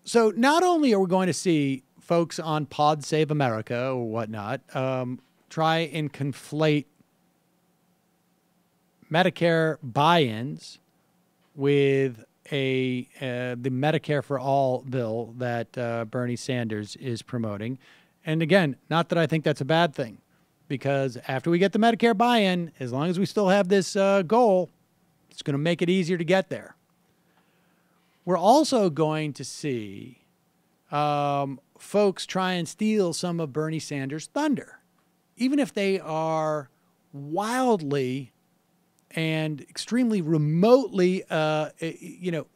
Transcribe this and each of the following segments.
So not only are we going to see folks on Pod Save America or whatnot try and conflate Medicare buy-ins with the Medicare for All bill that Bernie Sanders is promoting. And again, not that I think that's a bad thing, because after we get the Medicare buy-in, as long as we still have this goal, it's going to make it easier to get there. We're also going to see folks try and steal some of Bernie Sanders' thunder, even if they are wildly and extremely remotely,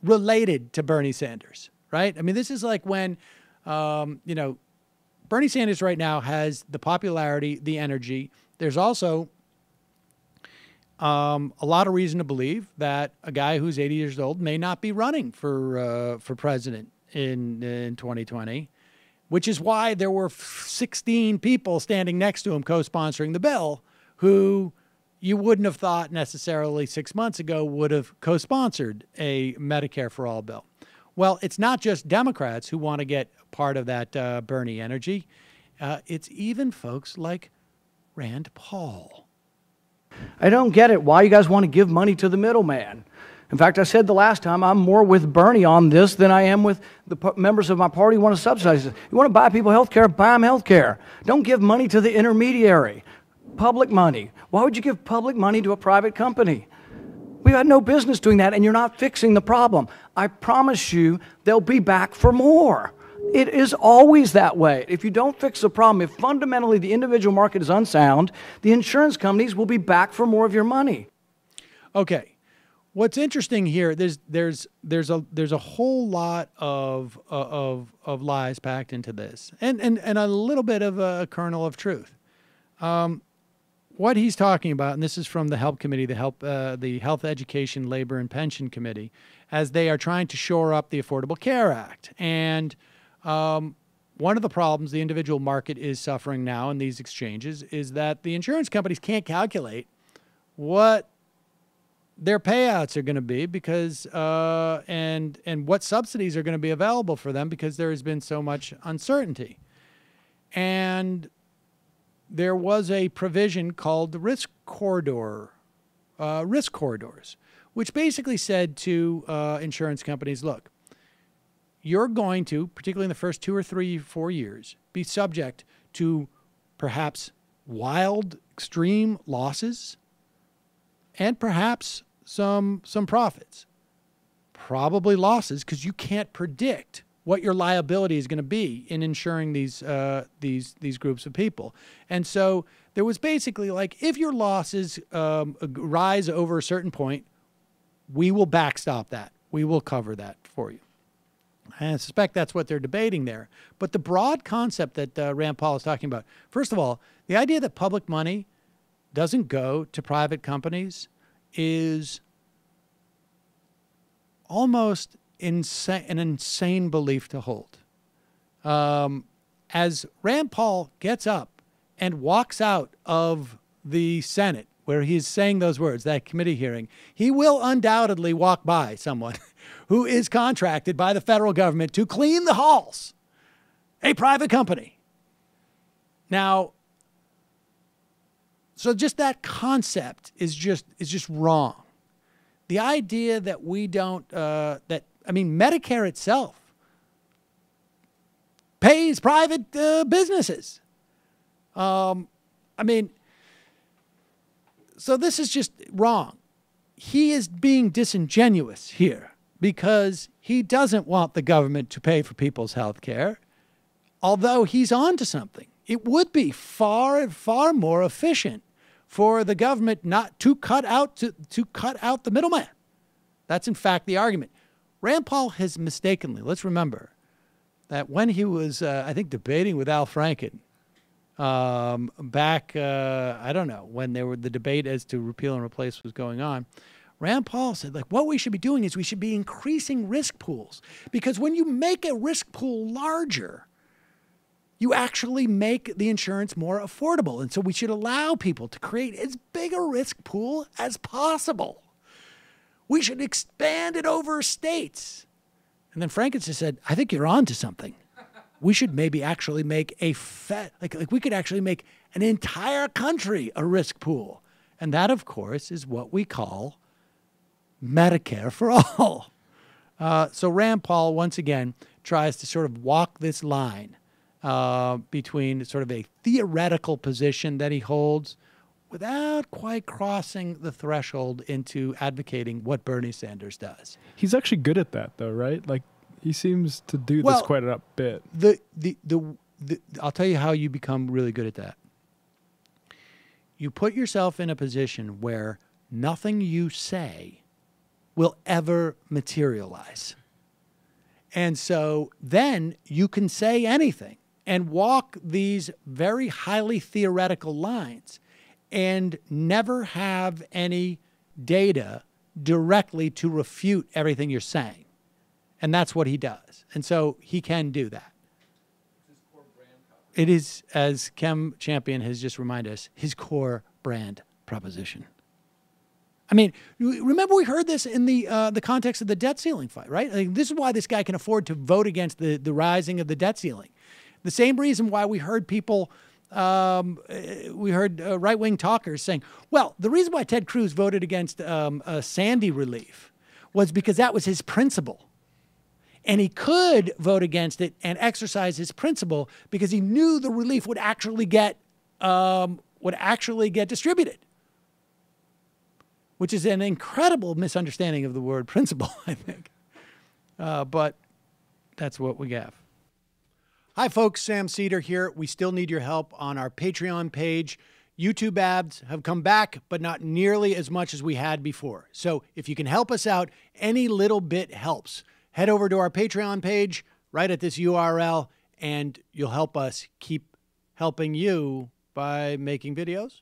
related to Bernie Sanders, right? I mean, this is like when, Bernie Sanders right now has the popularity, the energy. There's also a lot of reason to believe that a guy who's 80 years old may not be running for president in 2020, which is why there were 16 people standing next to him co-sponsoring the bill who you wouldn't have thought necessarily 6 months ago would have co-sponsored a Medicare for All bill. Well, it's not just Democrats who want to get part of that Bernie energy. It's even folks like Rand Paul. I don't get it why you guys want to give money to the middleman. In fact, I said the last time, I'm more with Bernie on this than I am with the members of my party who want to subsidize it. You want to buy people health care, buy them health care. Don't give money to the intermediary. Public money. Why would you give public money to a private company? We had no business doing that, and you're not fixing the problem. I promise you they'll be back for more. It is always that way. If you don't fix the problem, if fundamentally the individual market is unsound, the insurance companies will be back for more of your money. Okay. What's interesting here, there's a whole lot of lies packed into this, and a little bit of a kernel of truth. What he's talking about, and this is from the HELP Committee, the Health, Education, Labor, and Pension Committee, as they are trying to shore up the Affordable Care Act. And one of the problems the individual market is suffering now in these exchanges is that the insurance companies can't calculate what their payouts are going to be because and what subsidies are going to be available for them because there has been so much uncertainty. And there was a provision called the risk corridors, which basically said to insurance companies, look, you're going to, particularly in the first 2 or 3, 4 years, be subject to perhaps wild, extreme losses and perhaps some profits. Probably losses because you can't predict what your liability is going to be in insuring these groups of people. And so there was basically like, if your losses rise over a certain point, we will backstop that. We will cover that for you. And I suspect that's what they're debating there. But the broad concept that Rand Paul is talking about, first of all, the idea that public money doesn't go to private companies is almost an insane belief to hold. As Rand Paul gets up and walks out of the Senate where he's saying those words, that committee hearing, he will undoubtedly walk by someone who is contracted by the federal government to clean the halls, a private company. Now, so just that concept is just wrong. The idea that we don't, Medicare itself pays private businesses. So this is just wrong. He is being disingenuous here because he doesn't want the government to pay for people's health care, although he's on to something. It would be far, far more efficient for the government not to cut out the middleman. That's in fact the argument. Rand Paul has mistakenly, let's remember that when he was, I think, debating with Al Franken back, I don't know, when there were the debate as to repeal and replace was going on, Rand Paul said, like, what we should be doing is we should be increasing risk pools, because when you make a risk pool larger, you actually make the insurance more affordable. And so we should allow people to create as big a risk pool as possible. We should expand it over states. And then Frankenstein said, I think you're on to something. We should maybe actually make like we could actually make an entire country a risk pool. And that, of course, is what we call Medicare for all. So Rand Paul, once again, tries to sort of walk this line between sort of a theoretical position that he holds without quite crossing the threshold into advocating what Bernie Sanders does. He's actually good at that, though, right? Like, he seems to do this quite a bit. I'll tell you how you become really good at that. You put yourself in a position where nothing you say will ever materialize. And so then you can say anything and walk these very highly theoretical lines and never have any data directly to refute everything you're saying. And that's what he does. And so he can do that. It is, as Kem Champion has just reminded us, his core brand proposition. I mean, remember we heard this in the context of the debt ceiling fight, right? Like, this is why this guy can afford to vote against the rising of the debt ceiling. The same reason why we heard people, right-wing talkers saying, well, the reason why Ted Cruz voted against Sandy relief was because that was his principle. And he could vote against it and exercise his principle because he knew the relief would actually get distributed, which is an incredible misunderstanding of the word principle, I think. But that's what we have. Hi, folks. Sam Seder here. We still need your help on our Patreon page. YouTube ads have come back, but not nearly as much as we had before. So if you can help us out, any little bit helps. Head over to our Patreon page right at this URL, and you'll help us keep helping you by making videos